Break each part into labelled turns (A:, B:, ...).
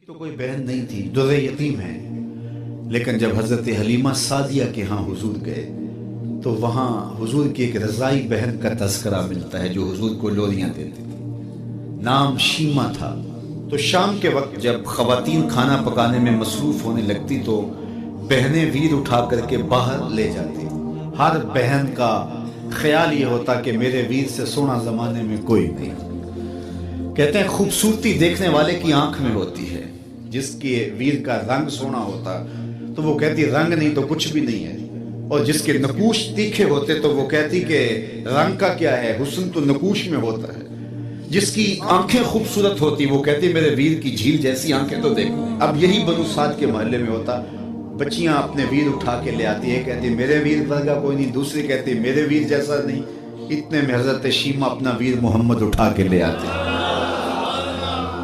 A: तो कोई बहन नहीं थी, दुर्रे यतीम है। लेकिन जब हज़रत हलीमा सादिया के यहाँ हुजूर गए तो वहाँ हुजूर की एक रज़ाई बहन का तज़किरा मिलता है जो हुजूर को लोरियाँ देती थी। नाम शीमा था। तो शाम के वक्त जब ख़वातीन खाना पकाने में मसरूफ़ होने लगती तो बहनें वीर उठा करके बाहर ले जाती। हर बहन का ख्याल ये होता कि मेरे वीर से सोना ज़माने में कोई नहीं। कहते हैं खूबसूरती देखने वाले की आंख में होती है। जिसके वीर का रंग सोना होता तो वो कहती रंग नहीं तो कुछ भी नहीं है, और जिसके नकूश तीखे होते तो वो कहती कि रंग का क्या है, हुस्न तो नकूश में होता है। जिसकी आंखें खूबसूरत होती वो कहती मेरे वीर की झील जैसी आंखें तो देखो। अब यही बनु साद के मोहल्ले में होता, बच्चियां अपने वीर उठा के ले आती है, कहती मेरे वीर वर्गा कोई नहीं, दूसरी कहती मेरे वीर जैसा नहीं। इतने में हजरत शीमा अपना वीर मोहम्मद उठा के ले आते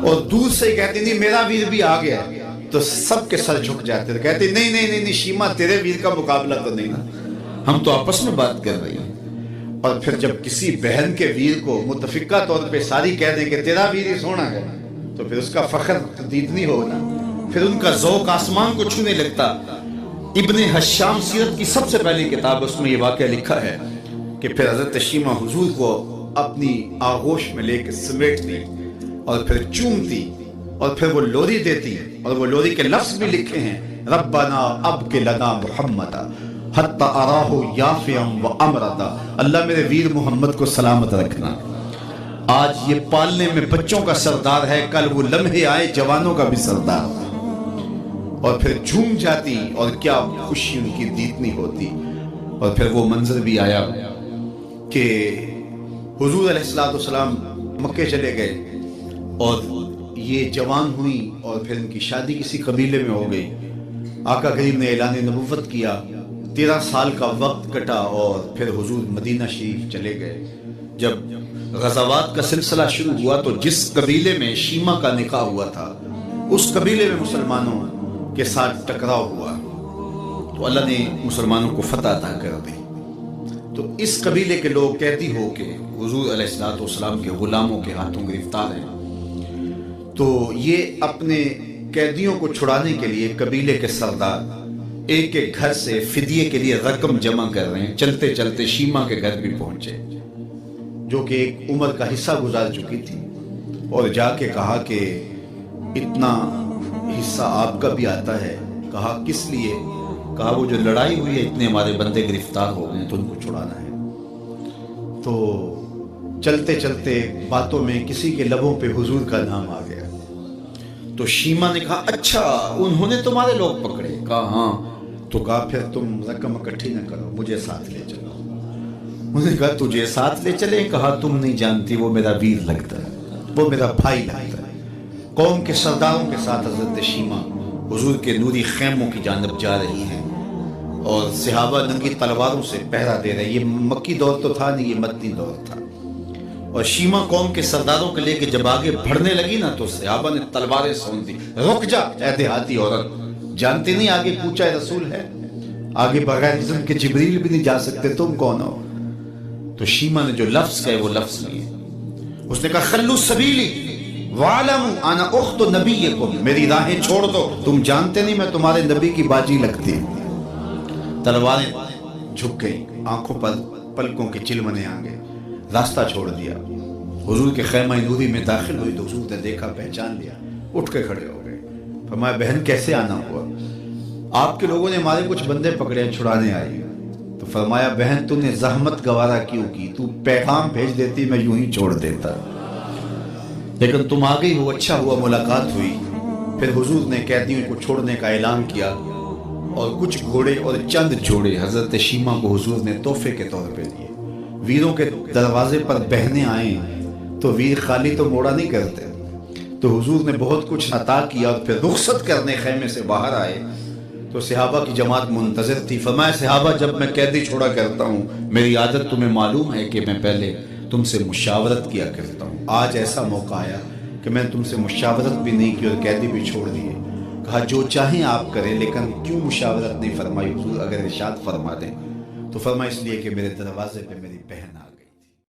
A: और दूर से कहती नहीं मेरा वीर भी आ गया, तो सबके सर झुक जाते थे, कहते नहीं नहीं नहीं नहीं शीमा तेरे वीर का मुकाबला तो नहीं ना, हम तो आपस में बात कर रही हैं। और फिर जब किसी बहन के वीर को मुतफिका तौर पे सारी कह दें कि तेरा वीर ही सोना है तो फिर उसका फख्र तदीदनी होगा, फिर उनका ज़ौक़ आसमान को छूने लगता। इब्ने हश्शाम सीरत की सबसे पहली किताब, उसमें ये वाक़या लिखा है कि फिर हज़रत शीमा हुजूर को अपनी आगोश में लेकर समेटती और फिर चूमती और फिर वो लोरी देती, और वो लोरी के लफ्ज़ भी लिखे हैं, रब्बना अब्क़ि लना मुहम्मदा हत्ता अराहु याफ़िअन व अमरदा। अल्लाह मेरे वीर मोहम्मद को सलामत रखना। आज ये पालने में बच्चों का सरदार है, कल वो लम्हे आए जवानों का भी सरदार। और फिर झूम जाती और क्या खुशी उनकी दीदनी होती। और फिर वो मंजर भी आया कि हुजूर अलैहिस्सलाम मक्के चले गए और ये जवान हुई और फिर इनकी शादी किसी कबीले में हो गई। आका करीम ने ऐलान नबुव्वत किया, 13 साल का वक्त कटा और फिर हुजूर मदीना शरीफ चले गए। जब गज़ावात का सिलसिला शुरू हुआ तो जिस कबीले में शीमा का निकाह हुआ था उस कबीले में मुसलमानों के साथ टकराव हुआ तो अल्लाह ने मुसलमानों को फतह अता कर दी। तो इस कबीले के लोग कहती हो कि हुजूर अलैहिस्सलाम के गुलामों के हाथों गिरफ्तार हैं, तो ये अपने कैदियों को छुड़ाने के लिए कबीले के सरदार एक एक घर से फिदिये के लिए रकम जमा कर रहे हैं। चलते चलते शीमा के घर भी पहुंचे जो कि एक उम्र का हिस्सा गुजार चुकी थी, और जाके कहा कि इतना हिस्सा आपका भी आता है। कहा किस लिए? कहा वो जो लड़ाई हुई है इतने हमारे बंदे गिरफ्तार हो गए तो उनको छुड़ाना है। तो चलते चलते बातों में किसी के लबों पे हुजूर का नाम आ गया तो शीमा ने कहा अच्छा उन्होंने तुम्हारे लोग पकड़े? कहा हाँ। तो कहा फिर तुम रकम इकट्ठी न करो, मुझे साथ ले चलो। उन्होंने कहा तुझे साथ ले चले? कहा तुम नहीं जानती वो मेरा वीर लगता है, वो मेरा भाई लगता है। कौम के सरदारों के साथ हजरत शीमा हुजूर के नूरी खैमों की जानब जा रही हैं और सहाबा नंगी तलवारों से पहरा दे रहे। ये मक्की दौर तो था नहीं, ये मदनी दौर था। और शीमा कौम के सरदारों के लेके जब आगे बढ़ने लगी ना तो सहाबा ने तलवारें सोन दी, रुक जा ऐ देहाती औरत, जानती नहीं आगे पूछा रसूल है, आगे बगैर इज़्न के जिब्रील भी नहीं जा सकते, तुम कौन हो? तो शीमा ने जो लफ्ज कहे वो लफ्ज नहीं है। उसने कहा खल्लू सबीली वालम अना उख्तु नबीयकुम, मेरी राहें छोड़ दो, तुम जानते नहीं मैं तुम्हारे नबी की बाजी लगती हूं। तलवारें झुक गई, आंखों पर पलकों के चिलमने आ गए, रास्ता छोड़ दिया। हुजूर के खैमा नूरी में दाखिल हुई तो हुजूर ने देखा, पहचान लिया, उठ के खड़े हो गए। फरमाया बहन कैसे आना हुआ? आपके लोगों ने हमारे कुछ बंदे पकड़े, छुड़ाने आई। तो फरमाया बहन तूने जहमत गवारा क्यों की? तू पैगाम भेज देती मैं यूं ही छोड़ देता, लेकिन तुम आ गई हो, अच्छा हुआ मुलाकात हुई। फिर हुजूर ने कैदियों को छोड़ने का ऐलान किया और कुछ घोड़े और चंद जोड़े हजरत शीमा को हुजूर ने तोहफे के तौर पे दिए। वीरों के दरवाजे पर बहनें आए तो वीर खाली तो मोड़ा नहीं करते, तो हुजूर ने बहुत कुछ अता किया। और फिर रुखसत करने खैमे से बाहर आए तो सहाबा की जमात मुंतज़िर थी। फरमाया सहाबा जब मैं कैदी छोड़ा करता हूँ मेरी आदत तुम्हें मालूम है कि मैं पहले तुमसे मुशावरत किया करता हूँ। आज ऐसा मौका आया कि मैंने तुमसे मुशावरत भी नहीं की और कैदी भी छोड़ दिए। कहा जो चाहें आप करें, लेकिन क्यों मुशावरत नहीं फरमाई हुजूर? अगर इरशाद फरमा दें तो फरमा इसलिए कि मेरे दरवाजे पे मेरी बहन